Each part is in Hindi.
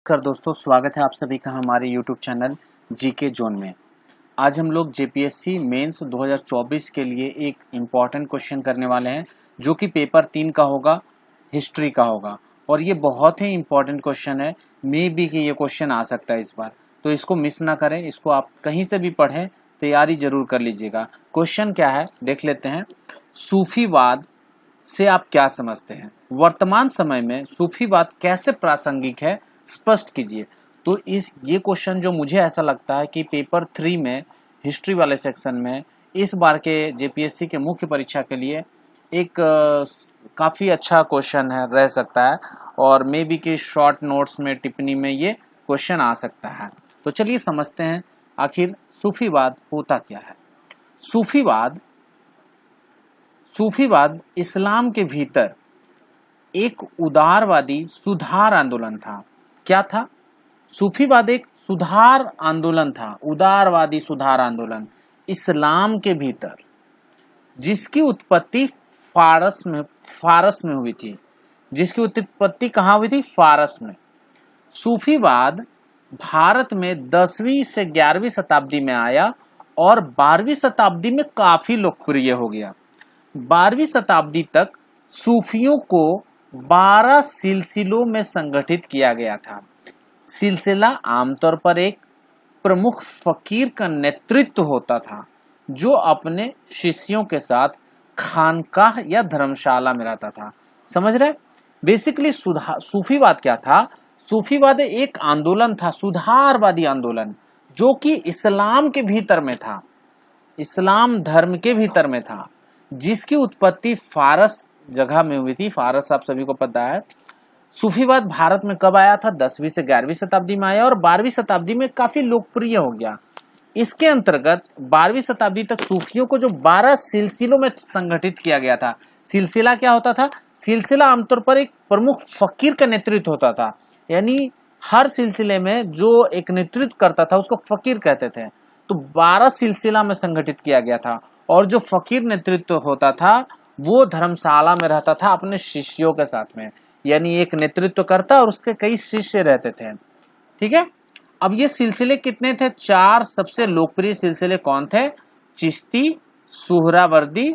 नमस्कार दोस्तों, स्वागत है आप सभी का हमारे यूट्यूब चैनल जीके जोन में। आज हम लोग जेपीएससी मेंस 2024 के लिए एक इम्पॉर्टेंट क्वेश्चन करने वाले हैं जो कि पेपर 3 का होगा, हिस्ट्री का होगा। और ये बहुत ही इम्पॉर्टेंट क्वेश्चन है, मे बी कि ये क्वेश्चन आ सकता है इस बार, तो इसको मिस ना करें। इसको आप कहीं से भी पढ़ें, तैयारी जरूर कर लीजिएगा। क्वेश्चन क्या है देख लेते हैं। सूफीवाद से आप क्या समझते हैं? वर्तमान समय में सूफीवाद कैसे प्रासंगिक है, स्पष्ट कीजिए। तो ये क्वेश्चन जो मुझे ऐसा लगता है कि पेपर 3 में हिस्ट्री वाले सेक्शन में इस बार के जेपीएससी के मुख्य परीक्षा के लिए एक काफ़ी अच्छा क्वेश्चन है, रह सकता है। और मे बी कि शॉर्ट नोट्स में टिप्पणी में ये क्वेश्चन आ सकता है। तो चलिए समझते हैं आखिर सूफीवाद होता क्या है। सूफीवाद इस्लाम के भीतर एक उदारवादी सुधार आंदोलन था। क्या था? सूफीवाद एक सुधार आंदोलन था, उदारवादी सुधार आंदोलन इस्लाम के भीतर, जिसकी उत्पत्ति फारस में हुई थी। जिसकी उत्पत्ति कहाँ हुई थी? फारस में। सूफीवाद भारत में 10वीं से 11वीं शताब्दी में आया और 12वीं शताब्दी में काफी लोकप्रिय हो गया। 12वीं शताब्दी तक सूफियों को 12 सिलसिलों में संगठित किया गया था। सिलसिला आमतौर पर एक प्रमुख फकीर का नेतृत्व होता था जो अपने शिष्यों के साथ खानकाह या धर्मशाला में रहता था। समझ रहे? बेसिकली सूफीवाद क्या था? सूफीवाद एक आंदोलन था, सुधारवादी आंदोलन, जो कि इस्लाम के भीतर में था, इस्लाम धर्म के भीतर में था, जिसकी उत्पत्ति फारस जगह में हुई थी। फारस आप सभी को पता है। सूफीवाद भारत में कब आया था? 10वीं से 11वीं शताब्दी में आया और 12वीं शताब्दी में काफी लोकप्रिय हो गया। इसके अंतर्गत 12वीं शताब्दी तक सूफियों को जो 12 सिलसिलों में संगठित किया गया था। सिलसिला क्या होता था? सिलसिला आमतौर पर एक प्रमुख फकीर का नेतृत्व होता था, यानी हर सिलसिले में जो एक नेतृत्व करता था उसको फकीर कहते थे। तो 12 सिलसिला में संगठित किया गया था और जो फकीर नेतृत्व होता था वो धर्मशाला में रहता था अपने शिष्यों के साथ में, यानी एक नेतृत्व करता और उसके कई शिष्य रहते थे। ठीक है। अब ये सिलसिले कितने थे? 4 सबसे लोकप्रिय सिलसिले कौन थे? चिश्ती, सुहरावर्दी,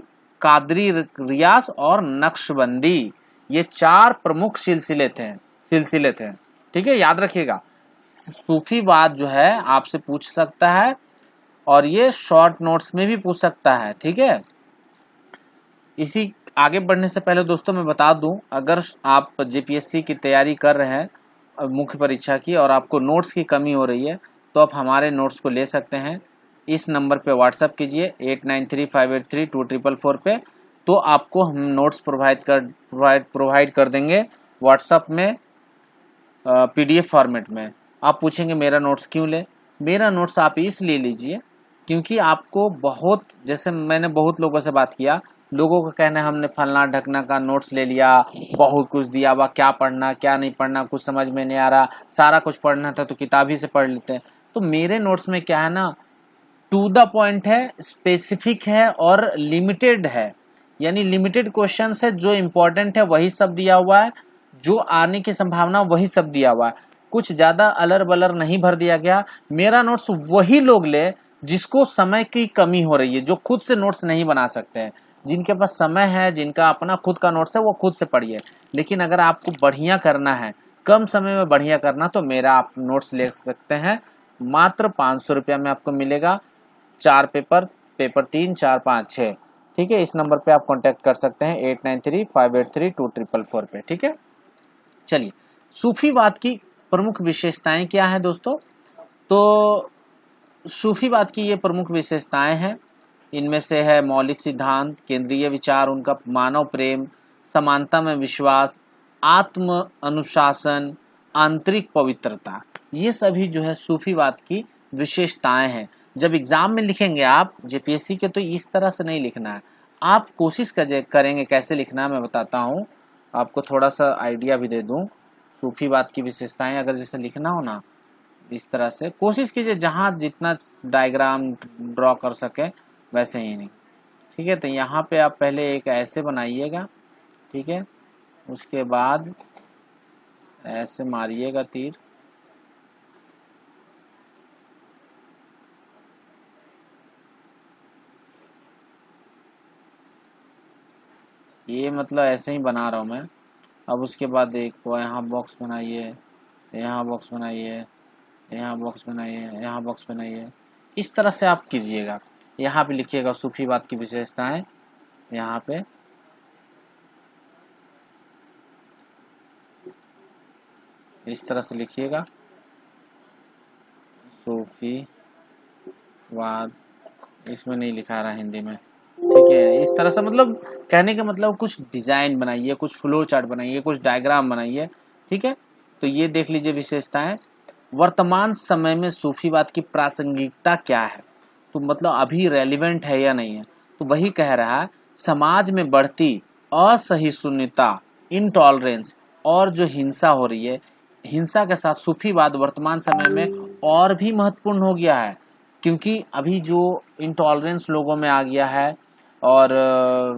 कादरी रियास और नक्शबंदी। ये 4 प्रमुख सिलसिले थे। ठीक है, याद रखिएगा। सूफीवाद जो है आपसे पूछ सकता है और ये शॉर्ट नोट्स में भी पूछ सकता है। ठीक है। इसी आगे बढ़ने से पहले दोस्तों मैं बता दूं, अगर आप जेपीएससी की तैयारी कर रहे हैं मुख्य परीक्षा की और आपको नोट्स की कमी हो रही है तो आप हमारे नोट्स को ले सकते हैं। इस नंबर पे व्हाट्सएप कीजिए 8935832444 पे, तो आपको हम नोट्स प्रोवाइड कर देंगे व्हाट्सएप में पीडीएफ फॉर्मेट में। आप पूछेंगे मेरा नोट्स क्यों ले? मेरा नोट्स आप इसलिए लीजिए क्योंकि आपको जैसे मैंने बहुत लोगों से बात किया, लोगों का कहना है हमने फलना ढकना का नोट्स ले लिया, बहुत कुछ दिया हुआ, क्या पढ़ना क्या नहीं पढ़ना कुछ समझ में नहीं आ रहा, सारा कुछ पढ़ना था तो किताब ही से पढ़ लेते हैं। तो मेरे नोट्स में क्या है ना, टू द पॉइंट है, स्पेसिफिक है और लिमिटेड है। यानी लिमिटेड क्वेश्चन है, जो इम्पोर्टेंट है वही सब दिया हुआ है, जो आने की संभावना वही सब दिया हुआ है। कुछ ज्यादा अलर बलर नहीं भर दिया गया। मेरा नोट्स वही लोग ले जिसको समय की कमी हो रही है, जो खुद से नोट्स नहीं बना सकते हैं। जिनके पास समय है, जिनका अपना खुद का नोट्स है, वो खुद से पढ़िए। लेकिन अगर आपको बढ़िया करना है, कम समय में बढ़िया करना, तो मेरा आप नोट्स ले सकते हैं। मात्र 500 रुपया में आपको मिलेगा। 4 पेपर 3, 4, 5, 6। ठीक है। इस नंबर पे आप कांटेक्ट कर सकते हैं 8935832444 पे। ठीक है। चलिए, सूफीवाद की प्रमुख विशेषताएं क्या है दोस्तों? तो सूफीवाद की ये प्रमुख विशेषताएं हैं। इनमें से है मौलिक सिद्धांत, केंद्रीय विचार उनका मानव प्रेम, समानता में विश्वास, आत्म अनुशासन, आंतरिक पवित्रता। ये सभी जो है सूफीवाद की विशेषताएं हैं। जब एग्जाम में लिखेंगे आप जेपीएससी के, तो इस तरह से नहीं लिखना है। आप कोशिश करेंगे कैसे लिखना है, मैं बताता हूँ आपको, थोड़ा सा आइडिया भी दे दूं। सूफीवाद की विशेषताएं अगर जैसे लिखना हो ना, इस तरह से कोशिश कीजिए, जहाँ जितना डायग्राम ड्रॉ कर सके वैसे ही नहीं। ठीक है। तो यहाँ पे आप पहले एक ऐसे बनाइएगा। ठीक है। उसके बाद ऐसे मारिएगा तीर, ये मतलब ऐसे ही बना रहा हूँ मैं। अब उसके बाद देखो यहाँ बॉक्स बनाइए, यहाँ बॉक्स बनाइए, यहाँ बॉक्स बनाइए, यहाँ बॉक्स बनाइए। इस तरह से आप कीजिएगा। यहाँ पे लिखिएगा सूफीवाद की विशेषताएं, यहाँ पे इस तरह से लिखिएगा सूफीवाद। इसमें नहीं लिखा रहा हिंदी में, ठीक है। इस तरह से मतलब कहने का मतलब कुछ डिजाइन बनाइए, कुछ फ्लो चार्ट बनाइए, कुछ डायग्राम बनाइए, ठीक है। तो ये देख लीजिए विशेषताएं। वर्तमान समय में सूफीवाद की प्रासंगिकता क्या है, तो मतलब अभी रेलिवेंट है या नहीं है। तो वही कह रहा है, समाज में बढ़ती असहिष्णुता, इनटॉलरेंस और जो हिंसा हो रही है, हिंसा के साथ सूफीवाद वर्तमान समय में और भी महत्वपूर्ण हो गया है, क्योंकि अभी जो इंटॉलरेंस लोगों में आ गया है और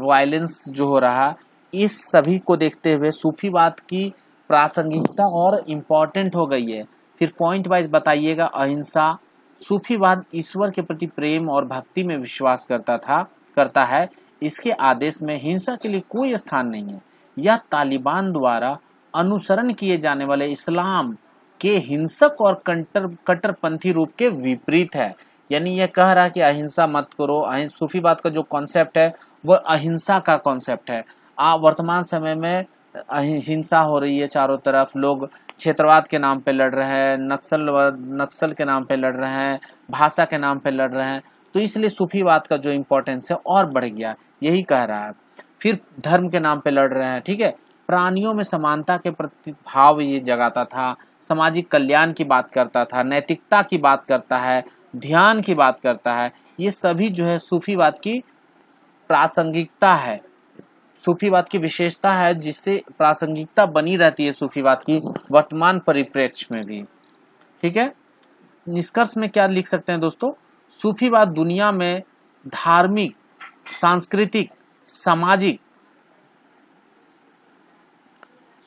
वायलेंस जो हो रहा है, इस सभी को देखते हुए सूफीवाद की प्रासंगिकता और इम्पोर्टेंट हो गई है। फिर पॉइंट वाइज बताइएगा। अहिंसा, सूफीवाद ईश्वर के प्रति प्रेम और भक्ति में विश्वास करता है। इसके आदेश में हिंसा के लिए कोई स्थान नहीं है। यह तालिबान द्वारा अनुसरण किए जाने वाले इस्लाम के हिंसक और कट्टरपंथी रूप के विपरीत है। यानी यह कह रहा है कि अहिंसा मत करो। सूफीवाद का जो कॉन्सेप्ट है वह अहिंसा का कॉन्सेप्ट है। वर्तमान समय में हिंसा हो रही है, चारों तरफ लोग क्षेत्रवाद के नाम पे लड़ रहे हैं, नक्सल के नाम पे लड़ रहे हैं, भाषा के नाम पे लड़ रहे हैं। तो इसलिए सूफीवाद का जो इम्पोर्टेंस है और बढ़ गया, यही कह रहा है। फिर धर्म के नाम पे लड़ रहे हैं, ठीक है। प्राणियों में समानता के प्रति भाव ये जगाता था, सामाजिक कल्याण की बात करता था, नैतिकता की बात करता है, ध्यान की बात करता है। ये सभी जो है सूफीवाद की प्रासंगिकता है, सूफीवाद की विशेषता है, जिससे प्रासंगिकता बनी रहती है सूफीवाद की वर्तमान परिप्रेक्ष्य में भी, ठीक है। निष्कर्ष में क्या लिख सकते हैं दोस्तों, सूफीवाद दुनिया में धार्मिक, सांस्कृतिक, सामाजिक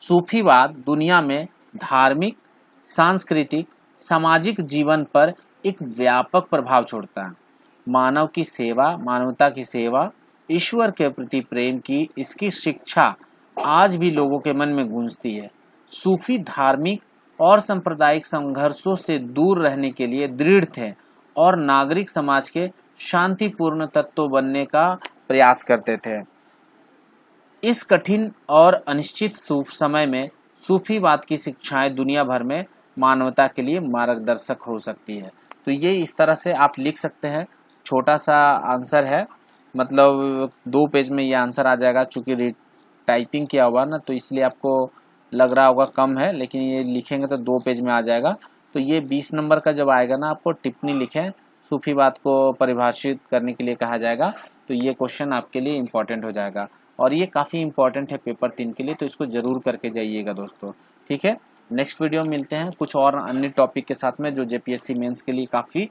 सूफीवाद दुनिया में धार्मिक, सांस्कृतिक, सामाजिक जीवन पर एक व्यापक प्रभाव छोड़ता है। मानवता की सेवा, ईश्वर के प्रति प्रेम की इसकी शिक्षा आज भी लोगों के मन में गूंजती है। सूफी धार्मिक और सांप्रदायिक संघर्षों से दूर रहने के लिए दृढ़ थे और नागरिक समाज के शांतिपूर्ण तत्व बनने का प्रयास करते थे। इस कठिन और अनिश्चित समय में सूफीवाद की शिक्षाएं दुनिया भर में मानवता के लिए मार्गदर्शक हो सकती है। तो ये इस तरह से आप लिख सकते हैं। छोटा सा आंसर है, मतलब 2 पेज में ये आंसर आ जाएगा। चूंकि टाइपिंग किया हुआ ना, तो इसलिए आपको लग रहा होगा कम है, लेकिन ये लिखेंगे तो 2 पेज में आ जाएगा। तो ये 20 नंबर का जब आएगा ना, आपको टिप्पणी लिखें, सूफीवाद को परिभाषित करने के लिए कहा जाएगा। तो ये क्वेश्चन आपके लिए इम्पोर्टेंट हो जाएगा और ये काफ़ी इंपॉर्टेंट है पेपर 3 के लिए, तो इसको जरूर करके जाइएगा दोस्तों, ठीक है। नेक्स्ट वीडियो में मिलते हैं कुछ और अन्य टॉपिक के साथ में, जो जेपीएससी मेंस के लिए काफ़ी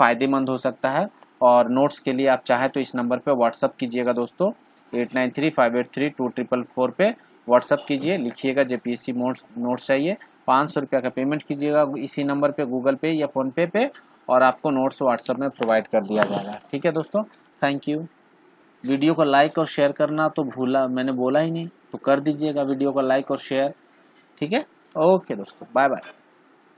फायदेमंद हो सकता है। और नोट्स के लिए आप चाहे तो इस नंबर पे व्हाट्सअप कीजिएगा दोस्तों, 8935832444 पे व्हाट्सअप कीजिए, लिखिएगा जेपीएससी नोट्स चाहिए। 500 रुपये का पेमेंट कीजिएगा इसी नंबर पे, गूगल पे या फ़ोनपे पे, और आपको नोट्स व्हाट्सअप में प्रोवाइड कर दिया जाएगा, ठीक है दोस्तों। Thank you. वीडियो को लाइक और शेयर करना तो मैंने बोला ही नहीं, तो कर दीजिएगा वीडियो को लाइक और शेयर, ठीक है। ओके दोस्तों, बाय बाय।